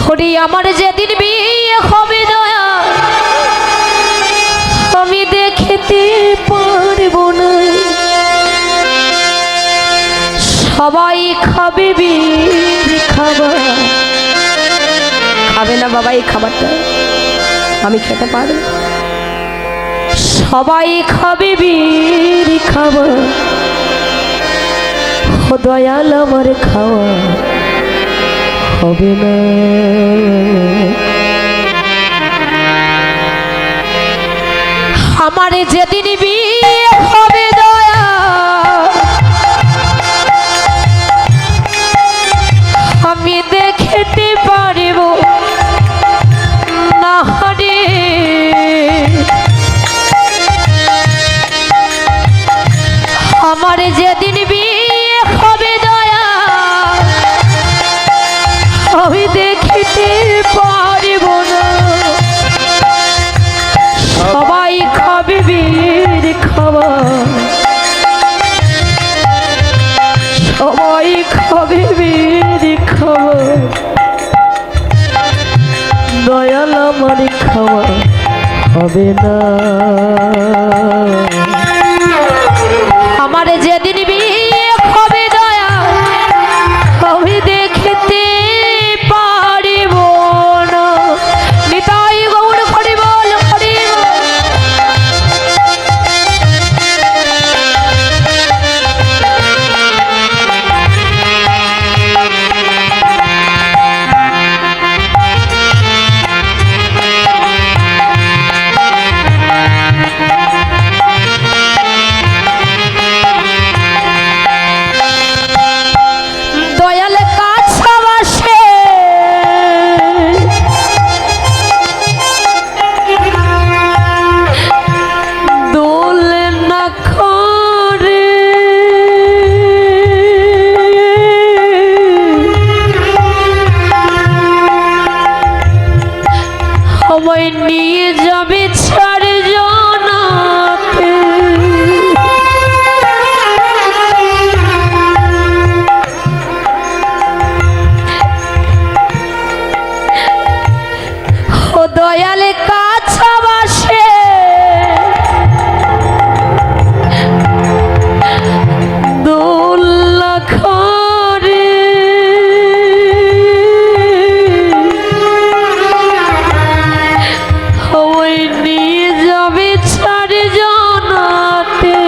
হরি আমার যেদিন বিয়ে হবে দয়া আমি দেখতে পারবো না, সবাই খাবে বীর খাবার। খাবে না বাবা এই খাবারটা, আমি খেতে পারবো। সবাই খাবে বীর খাবার, ও দয়াল আমার খাওয়া হবে না। আমার যেদিন বিয়ে হবে দয়া আমি দেখতে পারব না রে। আমার যেদিন বিয়ে হবে দয়া আমি দেখতে পারব না, সবাই খাবে বীর খাবার, সবাই খাবে বীর খাবার, দয়াল আমার খাওয়া হবে না। আমার যেদিন বিয়ে হবে দয়া আমি দেখতে পারিব না। নিতাই গৌর হরি বল হরি বল। নিয়ে যাবে ছাড় জনাতে, ও দয়ালে কাছা বাসে দোল্লা খরে নিয়ে যাবে ছাড় জনাতে।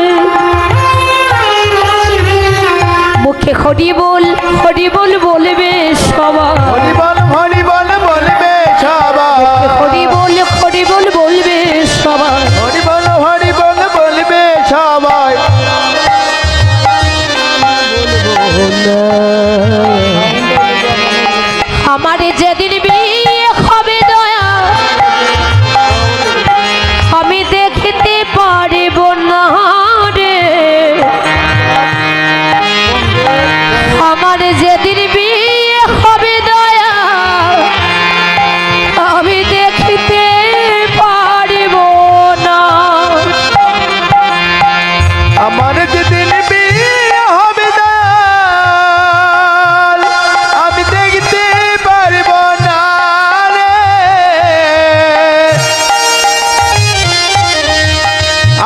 মুখে হরি বল বলবে সবাই, হরি বল বলবে সবাই, হরি বল বলবে সবাই, হরি বল বলবে সবাই। আমার যেদিন বিয়ে হবে দয়া আমি দেখতে পারব না রে। আমার যেদিন বিয়ে হবে দয়া আমি দেখতে পারব না। আমার যেদিন বিয়ে হবে দয়াল আমি দেখতে পারবো না রে।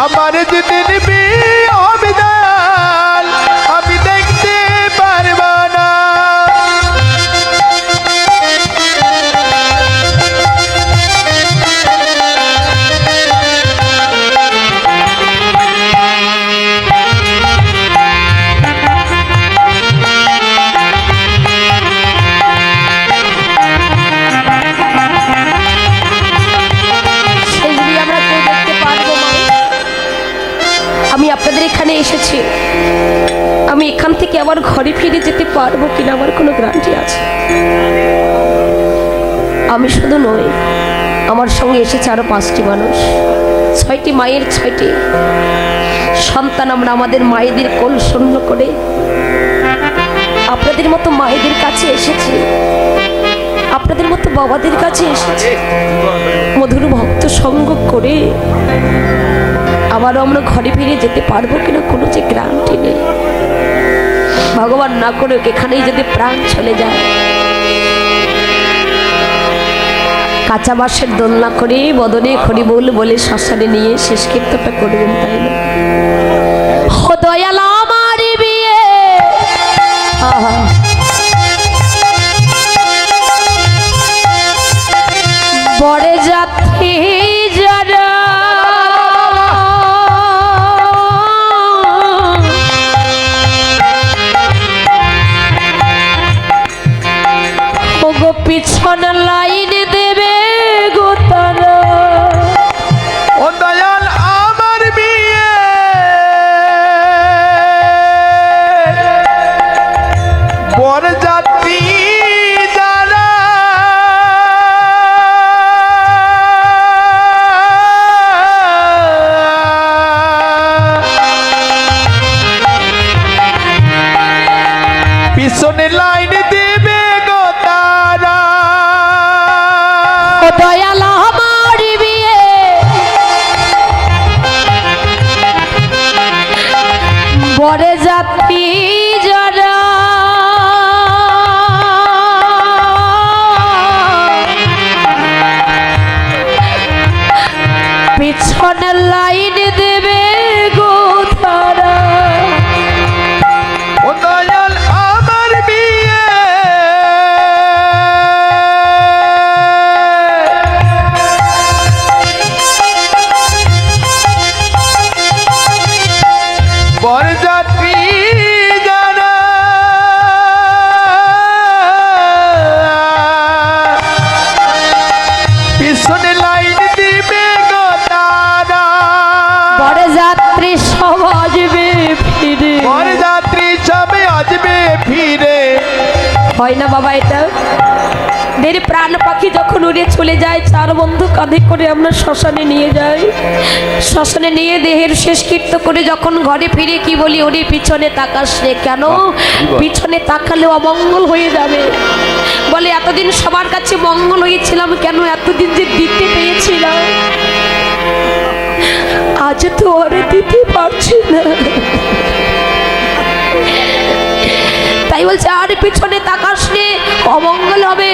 আমার যেদিন বিয়ে হবে দয়াল আমি দেখতে পারবো না। সেগুলি আমরা কেউ দেখতে পারবো না। আমি আপনাদের এখানে এসেছি, আমি এখান থেকে আবার ঘরে ফিরে যেতে পারবো কিনা আমার কোনো গ্যারান্টি আছে? আমি শুধু নই, আমার সঙ্গে এসেছে আরো 5টি মানুষ, 6টি মায়ের 6টি সন্তান। আমরা আমাদের মায়েদের কোল শূন্য করে আপনাদের মতো মায়েদের কাছে এসেছি, আপনাদের মতো বাবাদের কাছে এসেছি, মধুর ভক্ত সঙ্গ করে আবারও আমরা ঘরে ফিরে যেতে পারবো কিনা কোনো যে গ্যারান্টি নেই। ভগবান না করুক এখানেই যদি প্রাণ চলে যায়, কাঁচা বাঁশের দোলনা করে বদনে হরিবোল বলে শ্মশানে নিয়ে শেষ কীর্তনটা করবেন, তাই না? ও দয়াল আমার বিয়ে আহা বড়ে যাত্রী যারা ও গো পিছন লাইন দেবে গো তারা। ও দয়াল আমার বিয়ে বরযাত্রী যারা পিছনে লাইন দেবে গো তারা। ও দয়াল আমার বিয়ে বড়ে যাত্রী যারা পিছনে লাইন দেবে গো তারা। ও দয়াল আমার বিয়ে বরযাত্রী যারা পিছনে লাইন দিবে গো তারা। বড় যাত্রী সব আসবে ফিরে। বরযাত্রী সবে আসবে ফিরে। হয় না বাবা এটা? দের প্রাণ পাখি যখন উড়ে চলে যায়, চার বন্ধু কাঁধে করে আমরা শ্মশানে নিয়ে যাই। শ্মশানে নিয়ে দেহের শেষ কীর্ত করে যখন ঘরে ফিরে কি বলি, ওরে পিছনে তাকাস রে। কেন? পিছনে তাকালে অমঙ্গল হয়ে যাবে। বলে এতদিন সবার কাছে মঙ্গল হয়েছিলাম, কেন এতদিন যে দিতে পেয়েছিলাম, আজ তো ওরে দিতে পারছি না। তাই বলছে আর পিছনে তাকাস রে, অমঙ্গল হবে।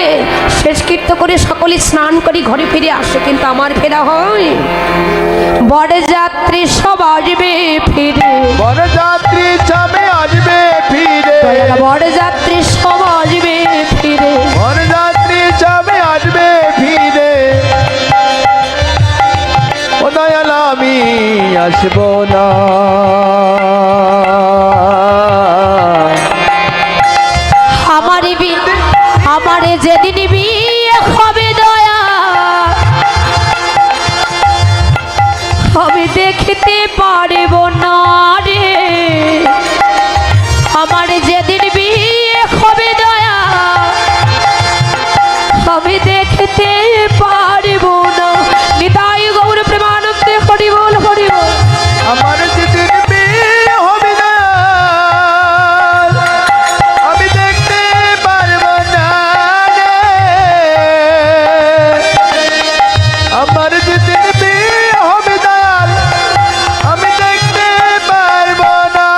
শেষ কীর্ত করে সকলে স্নান করে ঘরে ফিরে আসে, কিন্তু আমার ফেরা হয়। বড় যাত্রী সব আসবে ফিরে। বরযাত্রী সবে আসবে ফিরে। বড় যাত্রী সব আসবে ফিরে। বরযাত্রী সবে আসবে ফিরে। ও দয়াল আমি আসবো না। আমার যেদিন বিয়ে হবে দয়া, আমি দেখতে পারব না রে। আমার যেদিন বিয়ে হবে দয়া, আমি দেখতে পারব না। নিতাই গৌর প্রেমানন্দে হরি বল হরি বল। আমার যেদিন বিয়ে হবে না, আমি দেখতে পারবো না রে। আমার যেদিন বিয়ে হবে দয়াল, আমি দেখতে পারবো না।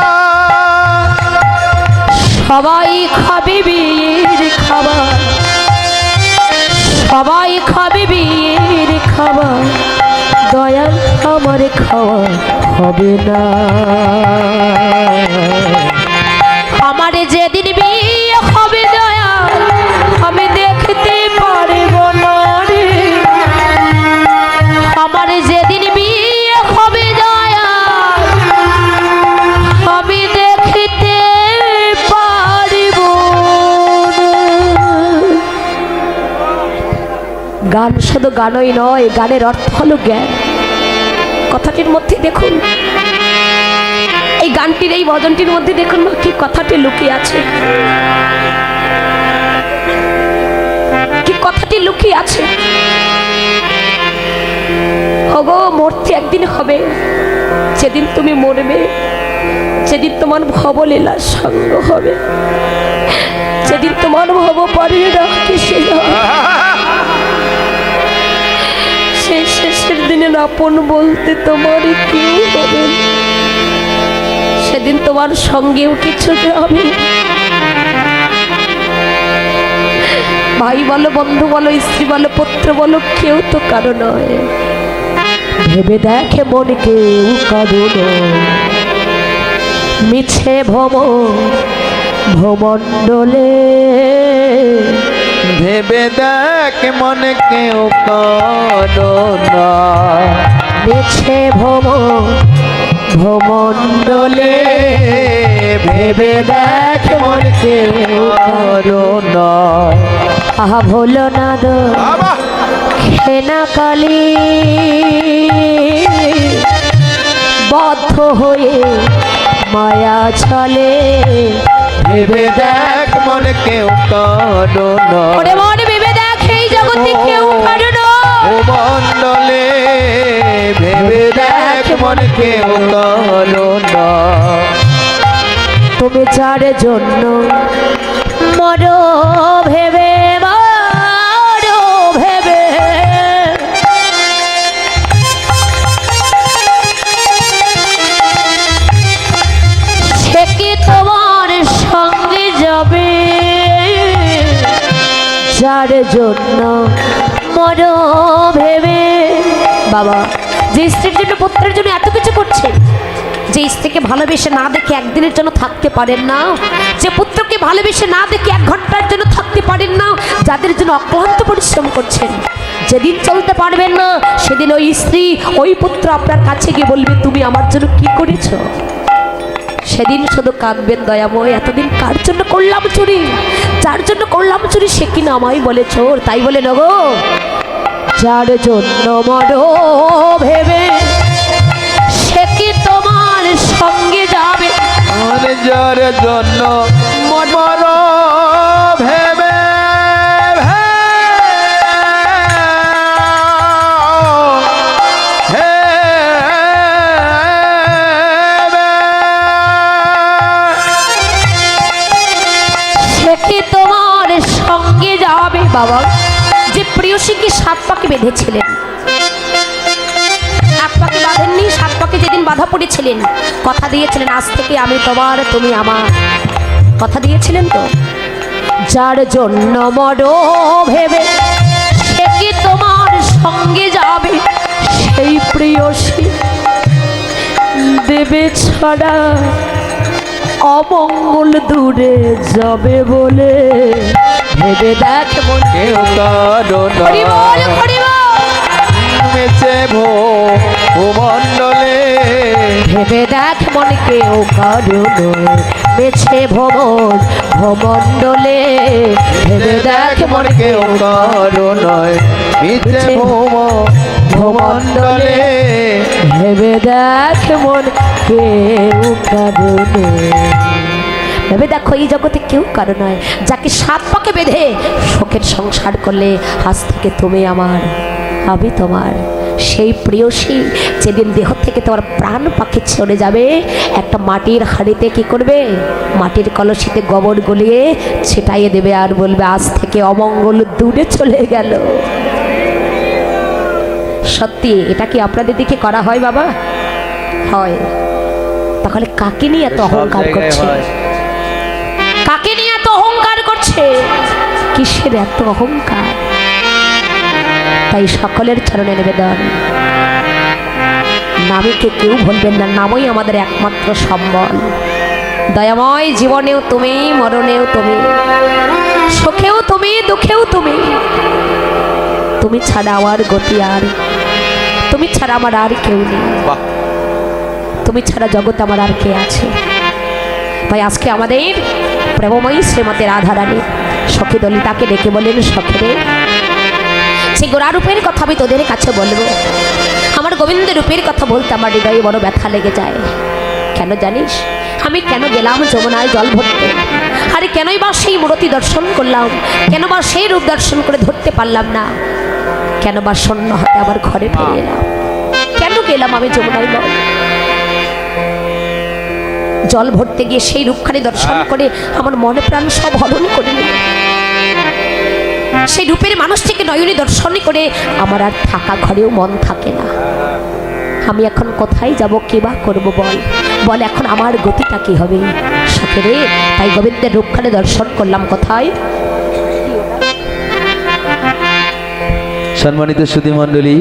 সবাই খাবে বিয়ের খাবার, সবাই খাবে বিয়ের খাবার, দয়াল আমার খাওয়া হবে না। আমার যেদিন বিয়ে হবে দয়াল, আমি দেখতে পারব না রে। আমার যেদিন বিয়ে হবে দয়াল, আমি দেখতে পারব না। গান শুধু গানই নয়, গানের অর্থ হলো জ্ঞান। কথাটির মধ্যে দেখুন, এই গানটির এই ভজনটির মধ্যে দেখুন কি কথাটি লুকিয়ে আছে, কি কথাটি লুকিয়ে আছে। ওগো মরতে একদিন হবে, যেদিন তুমি মরবে, যেদিন তোমার ভবলীলার সঙ্গ হবে, যেদিন তোমার ভব পরে রাখতে সেই শেষের দিনে আপন বলতে তোমার কেউ হবে। সেদিন তোমার সঙ্গেও কিছু যাবে। ভাই বলো, বন্ধু বলো, স্ত্রী বলো, পুত্র বলো, কেউ তো কারো নয়। ভেবে দেখে মন কেউ কারো নয়, মিছে ভ্রমণ্ডলে। ভেবে দেখ মনে কেউ কারো না, মিছে ভ্রমণ্ডলে। ভেবে দেখ মনে কেউ কারো না। আহা ভোলো না দো বাবা খেনা কালী, বদ্ধ হয়ে মায়া চলে। ভেবে দেখ মনে কেউ কারো না, ওরে মন ভেবে দেখ এই জগতে কেউ কারো নয়। ও মণ্ডলে ভেবে দেখ মনে কেউ কারো না। তুমি যার জন্য মরো ভেবে, মরো ভেবে, সে কি তোমার সঙ্গে যাবে? যার জন্য মরো ভেবে। বাবা যে স্ত্রীর জন্য পুত্রের জন্য এত কিছু করছে, যে স্ত্রীকে ভালোবেসে না দেখে একদিনের জন্য থাকতে পারেন না, যে পুত্রকে ভালোবেসে না দেখে 1 ঘন্টার জন্য থাকতে পারেন না, যাদের জন্য অক্লান্ত পরিশ্রম করছেন, যেদিন চলতে পারবেন না সেদিন ওই স্ত্রী ওই পুত্র আপনার কাছে গিয়ে বলবে তুমি আমার জন্য কি করেছ। সেদিন শুধু কাঁদবেন, দয়াময় এতদিন কার জন্য করলাম চুরি, যার জন্য করলাম চুরি সে কিনা আমায় বলে চোর। তাই বলে নগো যার জন্য মরো ভেবে, সে কি তোমার সঙ্গে যাবে? আর যার জন্য মর ভেবে সে কি তোমার সঙ্গে যাবে? বাবা যে প্রিয়সীকে 7 পাকে বেঁধেছিলেন, 1 পাকে বাঁধেননি, 7 পাকে যেদিন বাধা পড়েছিলেন কথা দিয়েছিলেন আজ থেকে আমি তোমার তুমি আমার, কথা দিয়েছিলেন তো। যার জন্য মরো ভেবে, সে কি তোমার সঙ্গে যাবে? সেই প্রিয়সী দেবে ছাড়া অমঙ্গল দূরে যাবে বলে। ভেবে দেখ মন কেউ কারো না, হরি বল, হরি বল। মেছে ভূমণ্ডলে। ভেবে দেখ মন কেউ কারো নয়, মেছে ভ্রমণ্ডলে। ভেবে দেখ মন কেউ কারো নয়, মিছে ভূমণ্ডলে। ভেবে দেখ মন কেউ কারো নয়। ভেবে দেখো এই জগতে কেউ কারো নয়, যাকে 7 পাকে বেঁধে শোকের সংসার করলে আজ থেকে তুমি আমার আমি তোমার। সেই প্রিয়সী যেদিন দেহ থেকে তোমার প্রাণ পাখি চলে যাবে, একটা মাটির হাঁড়িতে কি করবে, মাটির কলসিতে গোবর গলিয়ে ছিটাইয়ে দেবে আর বলবে আজ থেকে অমঙ্গল দূরে চলে গেল। সত্যি এটা কি আপনাদের দিকে করা হয় বাবা? হয়। তাহলে কাকে নিয়ে এত অহংকার করছে? কাকে নিয়ে এত অহংকার করছে? কিসের এত অহংকার? তাই সকলের চরণে নিবেদন, নামীকে কেউ ভুলবেন না, নামই আমাদের একমাত্র সম্বল। দয়াময় জীবনেও তুমি, মরণেও তুমি, সুখেও তুমি, দুঃখেও তুমি। তুমি ছাড়া আমার গতি আর, তুমি ছাড়া আমার আর কেউ নেই, তুমি ছাড়া জগৎ আমার আর কে আছে? তাই আজকে আমাদের প্রেমময়ী শ্রীমতী রাধারানী সখী দলিতাকে ডেকে বলেন, সখীরে সেই গোরা রূপের কথা আমি তোদের কাছে বলবো। আমার গোবিন্দ রূপের কথা বলতে আমার হৃদয়ে বড় ব্যথা লেগে যায়। কেন জানিস? আমি কেন গেলাম যমুনায় জল ভরতে, আরে কেনই বা সেই মূর্তি দর্শন করলাম, কেন বা সেই রূপ দর্শন করে ধরতে পারলাম না, কেন বা শূন্য হাতে আবার ঘরে ফিরে এলাম, কেন গেলাম আমি যমুনায় জল ভরতে গিয়ে সেই রূপখানি দর্শন করে আমার মনে প্রাণ সব হরণ করে নিল। সেই রূপের মানুষটিকে নয়নে দর্শন করে আমার আর থাকা ঘরেও মন থাকে না। আমি এখন কোথায় যাব, কি বা করবো বল, বল এখন আমার গতিটা কি হবে? সখীরে তাই গোবিন্দের রূপখানি দর্শন করলাম। কোথায়? সম্মানিত সুধী মণ্ডলী,